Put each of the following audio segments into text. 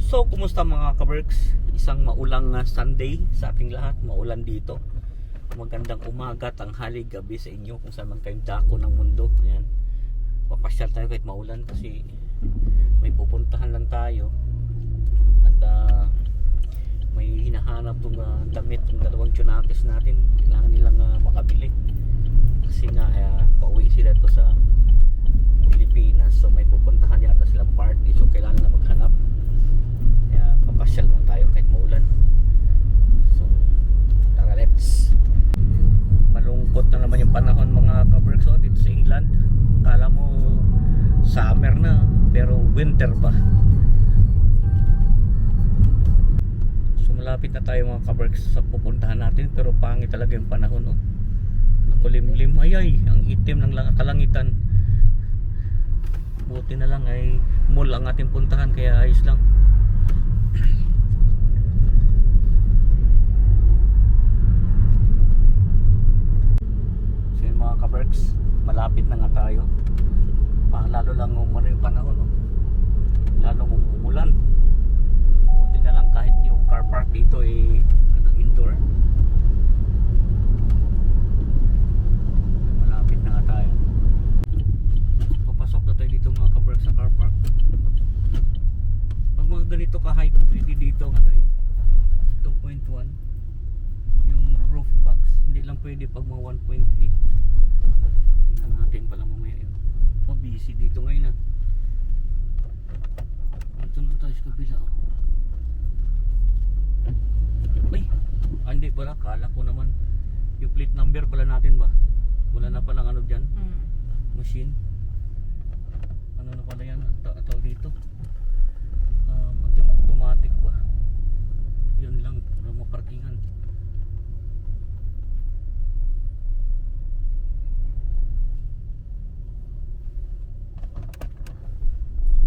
So, kumusta mga kaberks? Isang maulang Sunday sa ating lahat. Maulan dito. Magandang umaga, tanghali, gabi sa inyo kung saan man kayong dako ng mundo. Ayan. Papasyal tayo kahit maulan kasi may pupuntahan lang tayo. At may hinahanap tong damit ng dalawang tsunakis natin. Kailangan nilang makabili. Kasi nga pauwi sila to sa Pilipinas. So may pupuntahan yata silang party. So kailangan na maghanap. Kaya papasyal lang tayo kahit maulan. So tara, let's. Malungkot na naman yung panahon mga kaberks dito sa England. Kala mo summer na pero winter pa. So malapit na tayo mga kaberks sa pupuntahan natin. Pero pangit talaga yung panahon. Nakulimlim. Ay, ang itim ng kalangitan. Buti na lang ay mall ang ating puntahan kaya ayos lang. So yun mga kaberks, malapit na nga tayo. Lalo lang umano yung panahon, lalong umulan. Buti na lang kahit yung car park dito ay indoor. Malapit na nga tayo. Papasok na tayo dito mga kaberks sa car park. Pag mga ganito ka-height, pwede dito ang 2.1 yung roof box. Hindi lang pwede pag mga 1.8. Tingnan natin pala mamaya yun. Busy dito ngayon Ito na tayo sa kabila. Ay! Hindi pala, kala ko naman yung plate number pala natin ba? Wala na palang ano dyan? Machine. Ano na pala yan? Ang tawag dito? Automatic ba? Yun lang, wala maparkingan.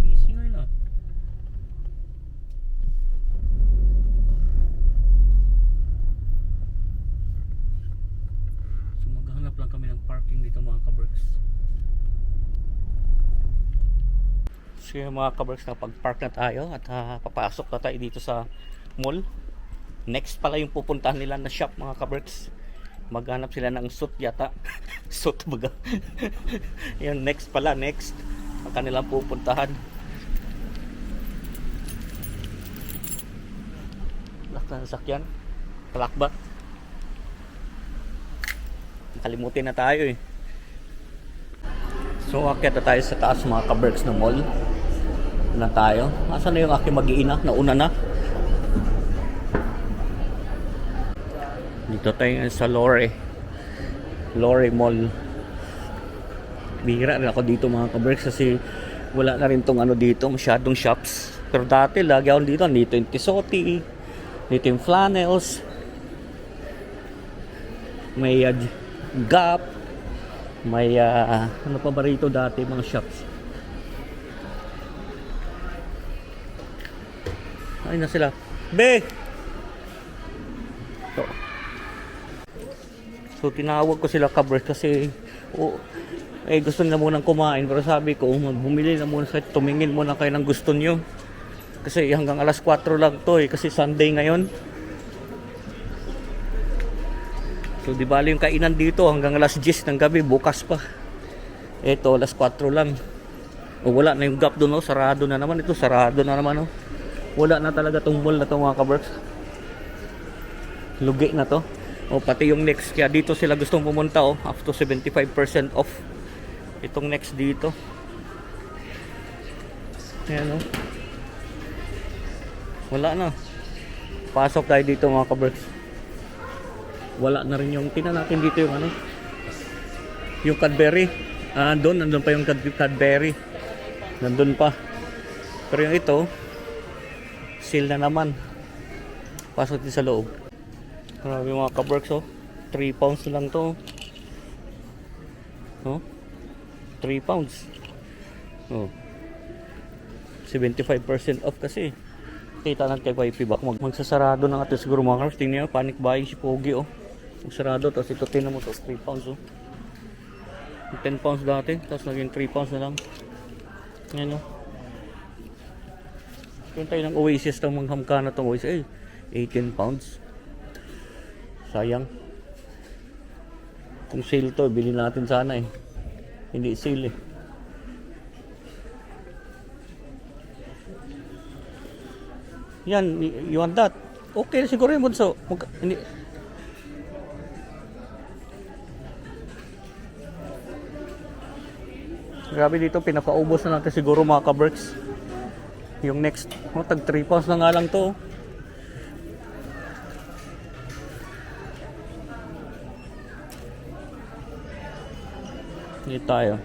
Busy ngayon So maghahanap lang kami ng parking dito mga kaberks. So yung mga kaberks, nakapag-park na tayo at papasok na tayo dito sa mall. Next pala yung pupuntahan nila na shop mga kaberks. Maghanap sila ng suit yata. Suit baga. Yung next pala, next ang kanilang pupuntahan. Lakta na sakyan. Palakbat. Nakalimutin na tayo So akyat na tayo sa taas mga kaberks ng mall. Na tayo. Asan na yung aking mag-iina? Nauna na. Dito tayo sa Lore Mall. Bihira rin ako dito mga kaberks kasi wala na rin tong dito, masyadong shops. Pero dati lagi ako dito. Dito yung Tisoti, dito yung Flannels, may Gap, may ano pa ba rito dati mga shops. Ay na sila. Be! So tinawag ko sila kaberks kasi gusto nila munang kumain. Pero sabi ko, bumili na muna kayo, tumingin muna kayo ng gusto nyo. Kasi hanggang alas 4 lang to kasi Sunday ngayon. So di bali yung kainan dito hanggang alas 10 ng gabi, bukas pa. Ito alas 4 lang. Wala na yung Gap doon, sarado na naman. Ito sarado na naman. Wala na talaga tong mall na to mga kaberks. Lugi na to. Pati yung next, kaya dito sila gustong pumunta up to 75% off. Itong next dito. Ayan wala na. Pasok tayo dito mga kaberks. Wala na rin yung, tingnan natin dito yung yung Cadbury. Nandun pa yung Cadbury. Nandun pa. Pero yung ito, sale na naman. Pasok din sa loob. Grabe mga kaberks 3 pounds lang to. 3 pounds. 75% off kasi. Kita natin kay YP ba magsasarado na natin siguro mga kaberks. Tingnan nyo, panic buying si Pogi magsarado, tapos ito tingnan mo 3 pounds 10 pounds dati, tapos naging 3 pounds na lang. Yan Yung tayo ng Oasis ng manghamka na itong Oasis. 18 pounds. Sayang. Kung sale to, bilhin natin sana eh. Hindi sale eh. Yan, you want that? Okay, siguro yung bunso. Hindi. Grabe dito, pinapaubos na natin siguro mga ka-Berks. Yung next, tag 3 pounds na nga lang to. Dito tayo.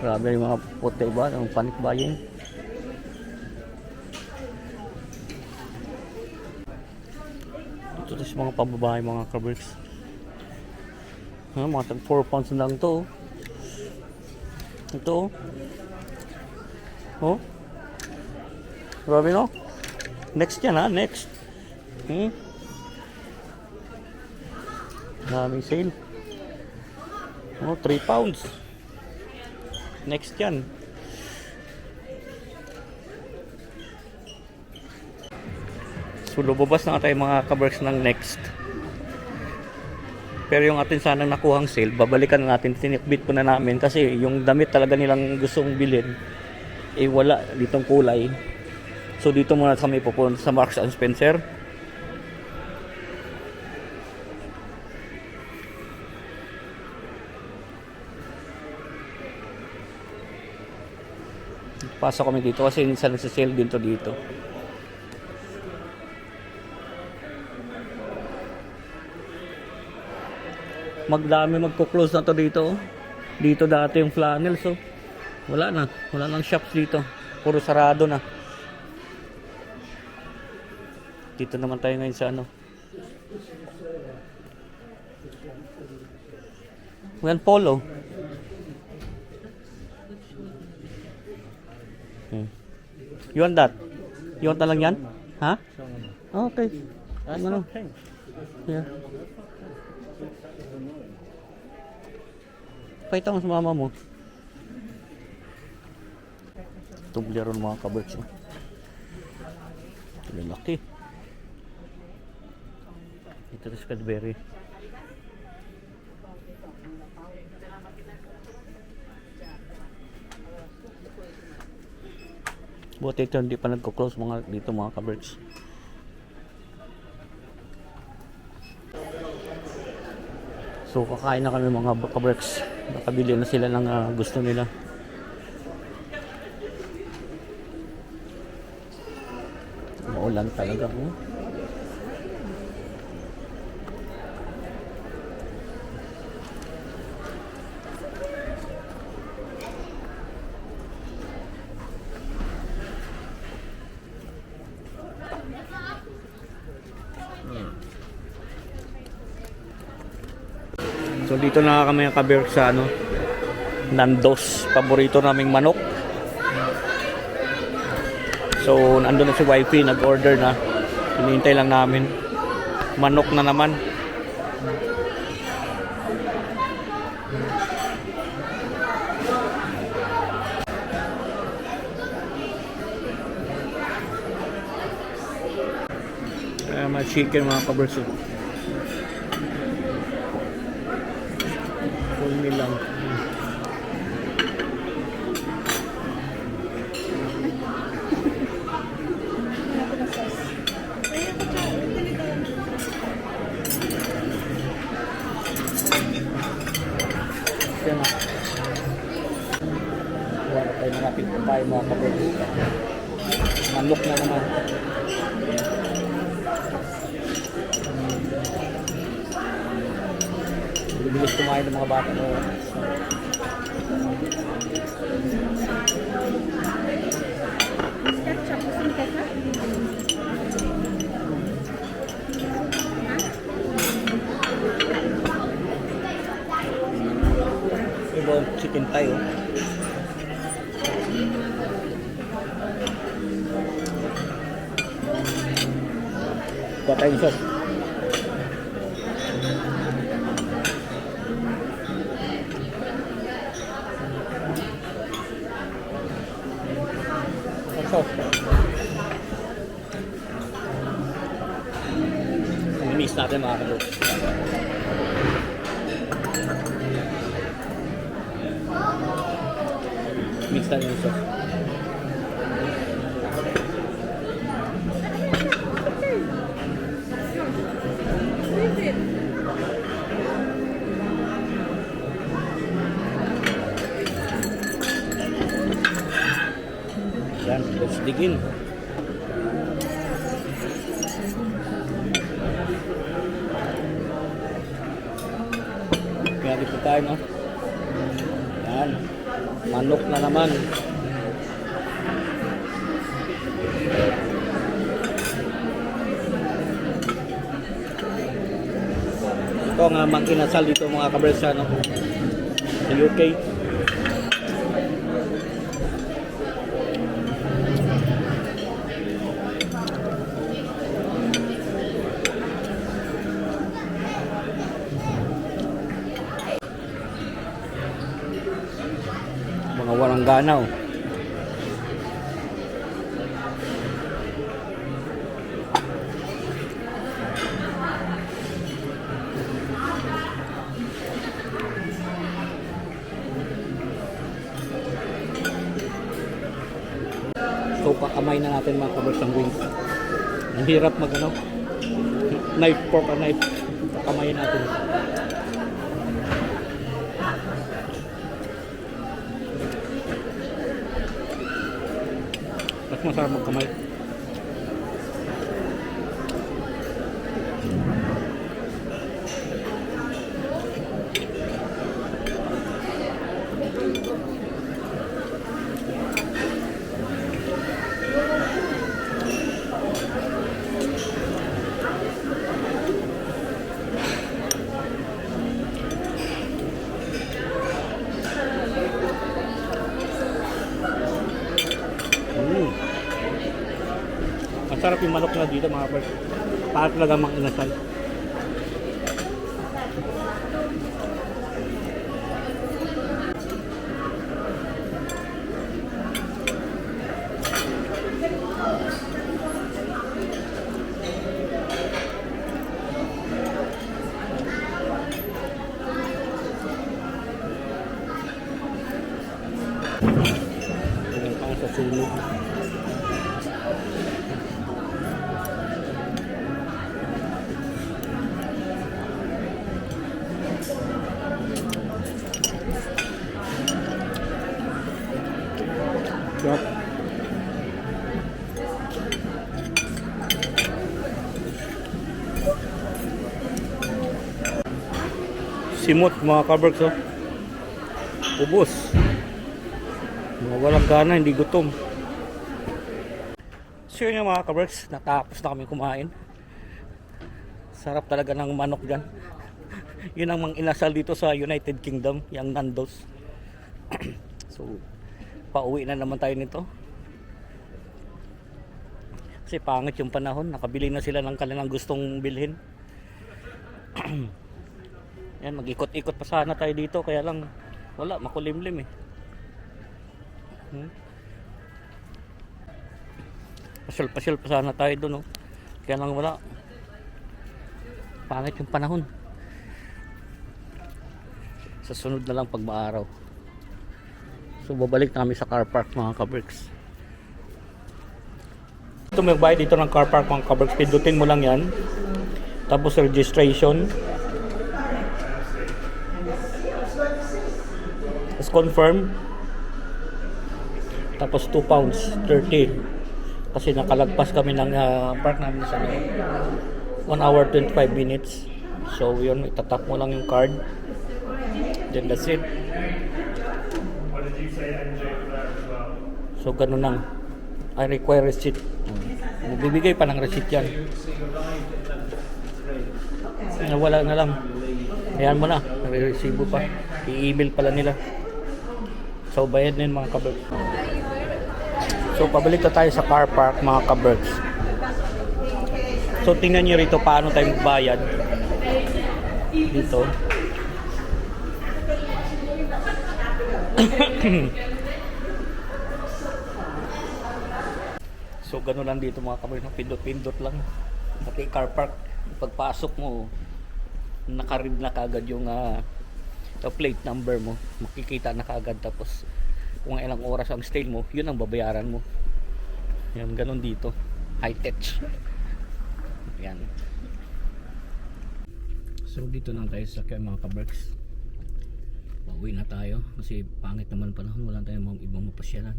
Grabe yung mga puti ba? Yung panic buying. Ito sa mga pababae mga ka-Berks. Mga tag 4 pounds na lang to. Ito. Oh. Grabe no? Next yan ha, next. Daming sale. Oh, 3 pounds. Next yan. So, lumabas na tayo mga ka-Berks ng next. Pero yung atin sanang nakuhang sale, babalikan natin, tinitbit po na namin kasi yung damit talaga nilang gustong bilhin, eh wala ditong kulay. So, dito muna kami pupunta sa Marks and Spencer. Pasok kami dito kasi minsan nagsisale din to dito. Magko-close na to dito. Dito dati yung flannel, so wala nang shops dito. Puro sarado na. Dito naman tayo ngayon sa ano. Yan polo. You want that? You want na lang yan? Ha? Okay. Ano? Yeah. Pakita mo sa mama mo. Tubleron mga ka-Berks. Lalaki. Ito na si Cadbury. Buti ito hindi pa nagko-close mga dito mga ka-Berks. So kakain na kami mga ka-Berks. Nakabili na sila ng gusto nila. Maulan talaga oh. So dito na kami ka-Berks sa ano, Nando's, paborito naming manok. So nandun na si wifey, nag-order na. Hinihintay lang namin. Manok na naman. Mga chicken mga ka-Berks. Full meal lang. Yan na. Wala tayo malapit pa tayo mga ka-Berks. Manok na naman. Bilis kumain ng mga bata mo. Iba chicken tayo. Patay sauce. ito. I-mix natin mga kabroks. Mix natin yung sauce. Yan, let's dig in. Kaya dito tayo, no? Yan, manok na naman. Ito ang mang inasal dito mga kabresa, no? Sa UK. Mga walang ganaw. So kakamay na natin mga kabroks ang wings. Ang hirap mag ano, knife, fork and knife. Kakamay natin. Mas masarap magkamay. Masarap yung manok na dito mga kabroks. Para talaga mang inasal. Tingnan pa sa sunog. Yep. Simot mga kabraks, oh. Ubos. Mga walang gana, hindi gutom. So yun mga kabraks, natapos na kami kumain. Sarap talaga ng manok dyan. Yun ang mang inasal dito sa United Kingdom, yung Nando's. So pauwi na naman tayo nito. Kasi pangit yung panahon, nakabili na sila ng kanilang gustong bilhin. Yan, mag-ikot-ikot pa sana tayo dito, kaya lang wala, makulimlim eh. Pasyal-pasyal pa sana tayo doon, oh. Kaya lang wala, pangit yung panahon. Sa sunod na lang pag maaraw. So babalik na kami sa car park mga kabricks. Ito may bayad dito ng car park mga kabricks. Pindutin mo lang yan. Tapos registration. Tapos confirm. Tapos 2 pounds 30. Kasi nakalagpas kami ng park namin sa 1 hour 25 minutes. So yun, itatap mo lang yung card. Then that's it. So ganun lang. I require receipt. Magbibigay pa ng receipt yan. Wala na lang. Ayan mo na. Nare-resibo pa. I-email pala nila. So bayad na yun mga kabricks. So pabalik na tayo sa car park mga kabricks. So tingnan nyo rito paano tayo magbayad. Dito. So gano'n lang dito mga kabarks, pindot-pindot lang. Pati car park, pagpasok mo, nakaread na kagad yung plate number mo. Makikita na kagad, tapos kung ilang oras ang stay mo, yun ang babayaran mo. Yan, gano'n dito. High tech. Yan. So dito lang tayo sa mga kabarks. Pauwi na tayo kasi pangit naman panahon, wala tayong mga ibang mapasyalan.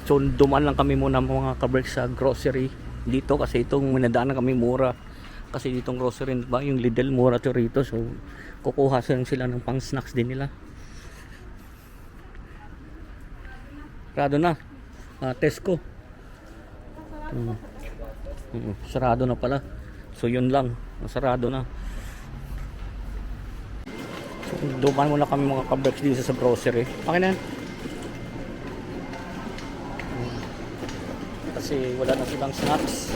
So dumaan lang kami muna mga kabarks sa grocery dito kasi itong minadaanan kami mura. Kasi ditong grocery ba yung Lidl, mura to rito. So kukuha sila ng pang snacks din nila. Sarado na. Tesco. Sarado na pala. So yun lang. Sarado na. So dumaan muna kami mga kabarks dito sa grocery. Okay na yan. Kasi wala na silang snacks.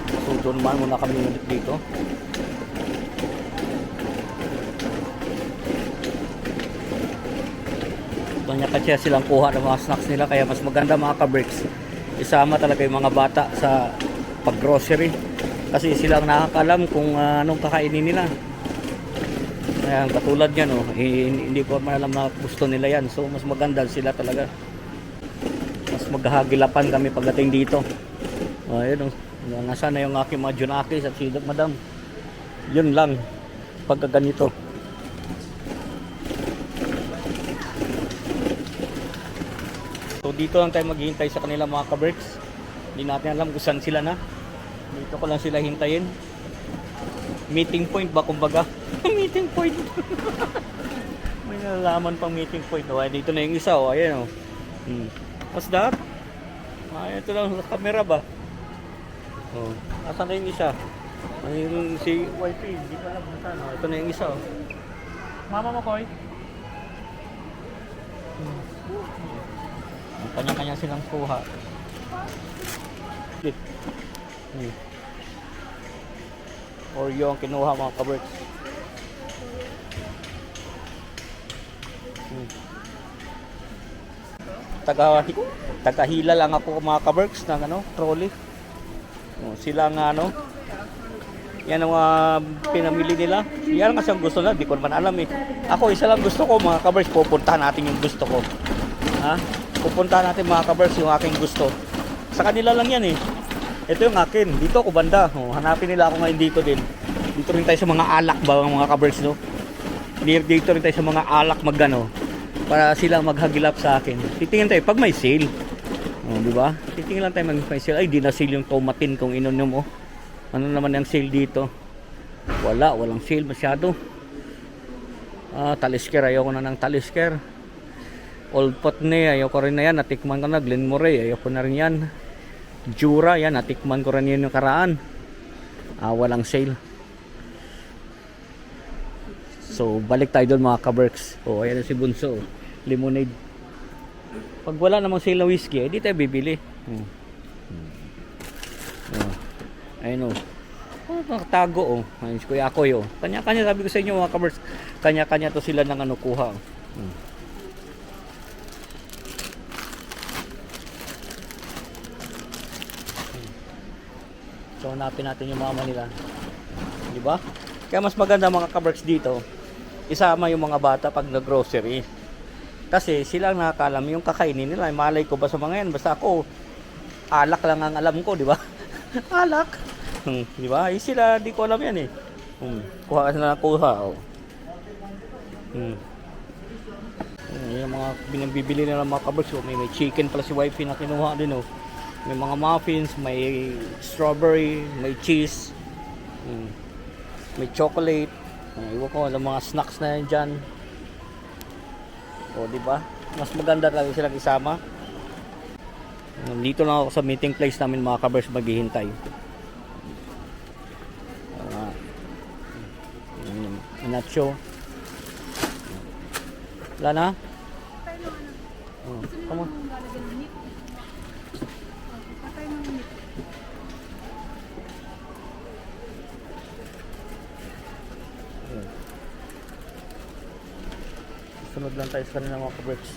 So doon man muna kami ulit dito. Kanya-kanya silang kuha ng mga snacks nila, kaya mas maganda mga kabricks isama talaga yung mga bata sa pag-grocery kasi silang nakakalam kung anong kakainin nila. Ayan, katulad yan hindi ko man alam na gusto nila yan, so mas maganda sila talaga. Mas maghahagilapan kami pagdating dito. Ayun nasaan na yung aking mga junakis at sidak madam. Yun lang pagka ganito. So dito lang tayo maghihintay sa kanila mga kabricks. Hindi natin alam kung saan sila na. Dito ko lang sila hintayin. Meeting point ba kumbaga? Meeting point. May nalalaman pang meeting point. Dito na yung isa. Ayan. What's that? Ito lang sa camera ba? Asan na yung isa? Yung si wifi. Hindi pa alam kung saan. Ito na yung isa. Mama mo, Koy. Kanya-kanya silang kuha. Oreo ang kinuha mga kabricks. Tagahila lang ako mga kabricks ng trolley. Sila nga yan ang pinamili nila. Yan kasi ang gusto nila, di ko naman alam Ako isa lang gusto ko mga kabricks, pupuntahan natin yung gusto ko. Pupuntahan natin mga kabricks yung aking gusto. Sa kanila lang yan Ito yung akin, dito ako banda. Hanapin nila ako ngayon dito din. Dito rin tayo sa mga alak ba mga kabricks Dito rin tayo sa mga alak para sila maghagilap sa akin. Titingin tayo pag may sale. Di ba? Titingin lang tayo may sale. Ay, di na sale yung tomatin kung inunom Ano naman yung sale dito? Walang sale masyado. Talisker, ayoko na ng talisker. Old Pot ayoko rin na yan. Natikman ko na. Glenmoray, ayoko na rin yan. Jura, yan. Natikman ko rin yun yung karaan. Walang sale. So, balik tayo doon mga kabricks. Ayan na si Bunso. Lemonade. Pag wala namang sale na whiskey, di tayo bibili. Ayun nakatago Ayun si Kuya Akoy Kanya-kanya, sabi ko sa inyo mga kabricks. Kanya-kanya to sila ng kuha. So hanapin natin yung mama nila. Di ba? Kaya mas maganda mga kabricks dito, isama yung mga bata pag nag-grocery. Kasi sila ang nakakalam yung kakainin nila. Malay ko ba sa mga yan? Basta ako, alak lang ang alam ko, di ba? Alak. Di ba? Sila, di ko alam yan Kuha ka na kuha. Yung mga binibili nila mga kabricks. May chicken pala si wifey na kinuha din May mga muffins, may strawberry, may cheese, may chocolate. Iwan ko, alam mga snacks na yan dyan. Diba? Mas maganda talaga silang isama. Dito lang ako sa meeting place namin mga kabricks maghihintay. Nacho. Wala na? Come on. Sunod lang tayo sa kanila mga ka-Berks.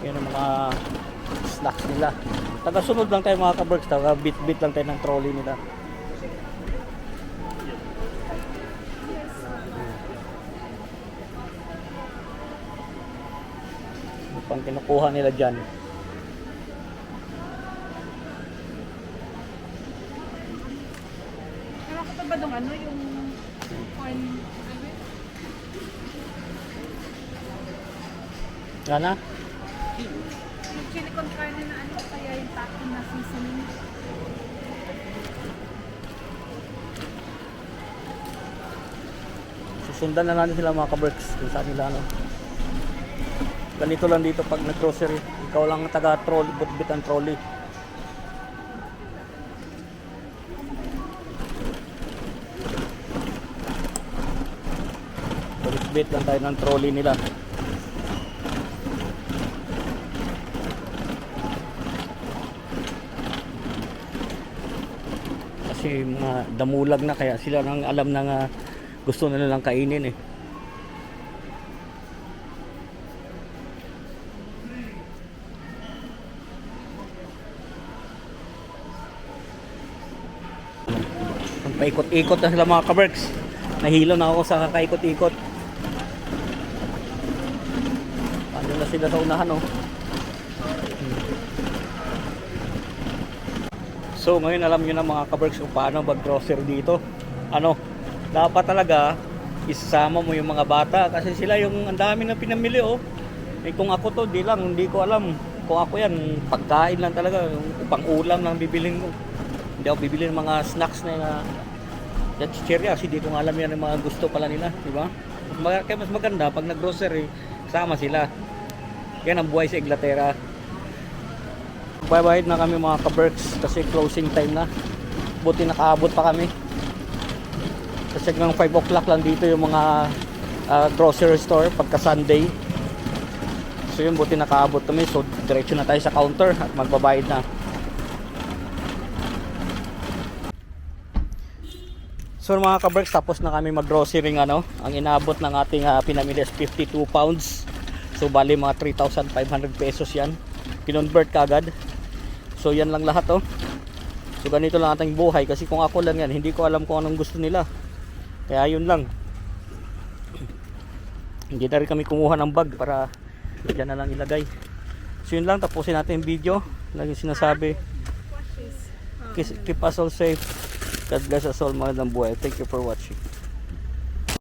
Yan ang mga snacks nila. Taga-sunod lang tayo mga ka-Berks. Taga-bit-bit lang tayo ng trolley nila. Pang kinukuha nila dyan. Nakakita ba dong ano yung corn? Gana? Yung chili con carne na ano kaya yung taco na seasoning. Susundan na natin sila mga ka-Berks kung saan nila ano. Ganito lang dito pag nag-grocery. Ikaw lang taga-trolley, bit ang trolley. Bit lang tayo ng trolley nila. Kasi mga damulag na kaya sila nang alam na gusto na nilang kainin eh. Paikot-ikot na sila mga ka-Berks. Nahilo na ako sa kakaikot-ikot. Paano na sila sa unahan oh. So ngayon alam nyo na mga ka-Berks kung paano mag-grocery dito. Ano, dapat talaga isama mo yung mga bata kasi sila yung ang dami na pinamili oh. Eh kung ako to, hindi ko alam. Kung ako yan, pagkain lang talaga, pang ulam lang bibilin ko. Hindi ako bibili ng mga snacks na chichirya kasi di ko nga alam yan yung mga gusto pala nila, di ba? Kaya mas maganda pag nag-grocery, sama sila. Yan ang buhay sa Inglaterra. Bye-bye na kami mga ka-Berks kasi closing time na. Buti nakaabot pa kami. Kasi hanggang 5 o'clock lang dito yung mga grocery store pagka Sunday. So yun, buti nakaabot kami. So diretso na tayo sa counter at magbabayad na. So mga ka-Berks, tapos na kami mag-grocery ano. Ang inabot ng ating pinamili is 52 pounds. So bali mga 3,500 pesos yan. Kinonvert kagad. So yan lang lahat oh. So ganito lang ating buhay kasi kung ako lang yan, hindi ko alam kung anong gusto nila. Kaya yun lang. Hindi na rin kami kumuha ng bag para dyan na lang ilagay. So yun lang, tapusin natin yung video. Lagi sinasabi, keep us all safe. God bless us all, magandang buhay. Thank you for watching.